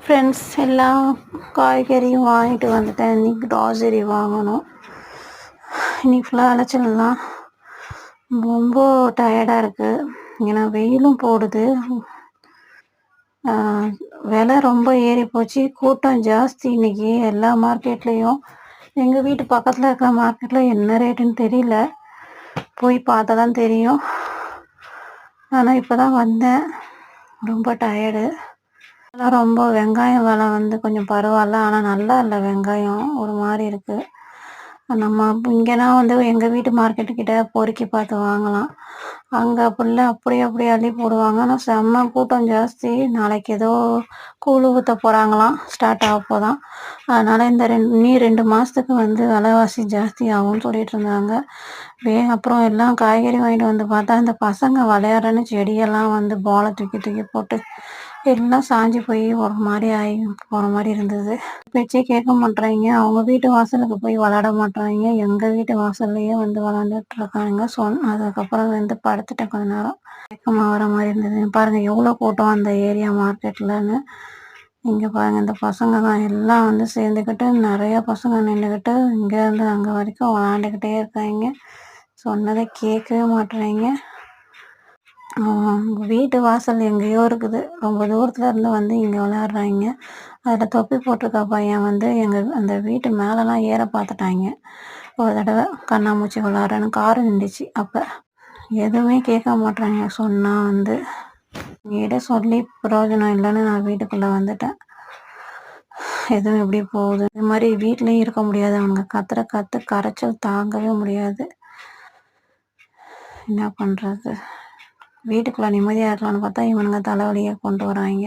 Friends எல்லாம் காய்கறியும் வாங்கிட்டு வந்துட்டேன். இன்றைக்கி கிராசரி வாங்கணும். இன்றைக்கி ஃபுல்லாக அலைச்சல்லாம் ரொம்ப டயர்டாக இருக்குது. ஏன்னா வெயிலும் போடுது, விலை ரொம்ப ஏறி போச்சு, கூட்டம் ஜாஸ்தி. இன்றைக்கி எல்லா மார்க்கெட்லேயும், எங்கள் வீட்டு பக்கத்தில் இருக்கிற மார்க்கெட்டில் என்ன ரேட்டுன்னு தெரியல, போய் பார்த்தா தான் தெரியும். ஆனால் இப்போ தான் வந்தேன், ரொம்ப டயர்டு. ரொம்ப வெங்காயம் விலை கொஞ்சம் பரவாயில்ல, ஆனால் நல்லா இல்லை. வெங்காயம் ஒரு மாதிரி இருக்குது. நம்ம இங்கேனா எங்கள் வீட்டு மார்க்கெட்டுக்கிட்ட பொறுக்கி பார்த்து வாங்கலாம். அங்கே அப்படியே அள்ளி போடுவாங்க. ஆனால் செம்ம கூட்டம் ஜாஸ்தி. நாளைக்கு ஏதோ கூழ் ஊற்ற போகிறாங்களாம், ஸ்டார்ட் ஆக போதான். அதனால் இந்த 2 மாதத்துக்கு விலைவாசி ஜாஸ்தி ஆகும்னு சொல்லிட்டு இருந்தாங்க. அப்புறம் எல்லாம் காய்கறி வாங்கிட்டு வந்து பார்த்தா, இந்த பசங்க விளையாடுறன்னு செடியெல்லாம் பாலை தூக்கி போட்டு எல்லாம் சாஞ்சு போய் ஒரு மாதிரி ஆகி போகிற மாதிரி இருந்தது. பேச்சே கேட்க மாட்டேறாங்க. அவங்க வீட்டு வாசலுக்கு போய் விளாட மாட்டேறாங்க. எங்கள் வீட்டு வாசல்லையே விளாண்டுட்டு இருக்காங்க. அதுக்கப்புறம் படுத்துட்டேன் கொஞ்ச நேரம். கேட்கமாக வர மாதிரி இருந்தது. பாருங்கள் எவ்வளோ கூட்டம் அந்த ஏரியா மார்க்கெட்லன்னு. இங்கே பாருங்கள், இந்த பசங்க தான் எல்லாம் சேர்ந்துக்கிட்டு, நிறையா பசங்க நின்றுக்கிட்டு இங்கேருந்து அங்கே வரைக்கும் விளாண்டுக்கிட்டே இருக்காங்க. சொன்னதை கேட்கவே மாட்டேறாங்க. வீட்டு வாசல் எங்கேயோ இருக்குது, ரொம்ப தூரத்தில் இருந்து இங்கே விளையாடுறாங்க. அதில் தொப்பி போட்டிருக்க பையன் அந்த வீட்டு மேலெலாம் ஏற பார்த்துட்டாங்க. ஒரு தடவை கண்ணாமூச்சி விளாட்றேன்னு காரு நின்றுச்சு. அப்போ எதுவுமே கேட்க மாட்டேறாங்க. சொன்னால் என்கிட்ட சொல்லி பிரயோஜனம் இல்லைன்னு நான் வீட்டுக்குள்ளே வந்துட்டேன். எதுவும் எப்படி போகுது. இது மாதிரி வீட்லேயும் இருக்க முடியாது. அவங்க கத்துற கரைச்சல் தாங்கவே முடியாது. என்ன பண்ணுறது. வீட்டுக்குள்ளே நிம்மதியாக இருக்கலாம்னு பார்த்தா இவனுங்க தலைவலியை கொண்டு வராங்க.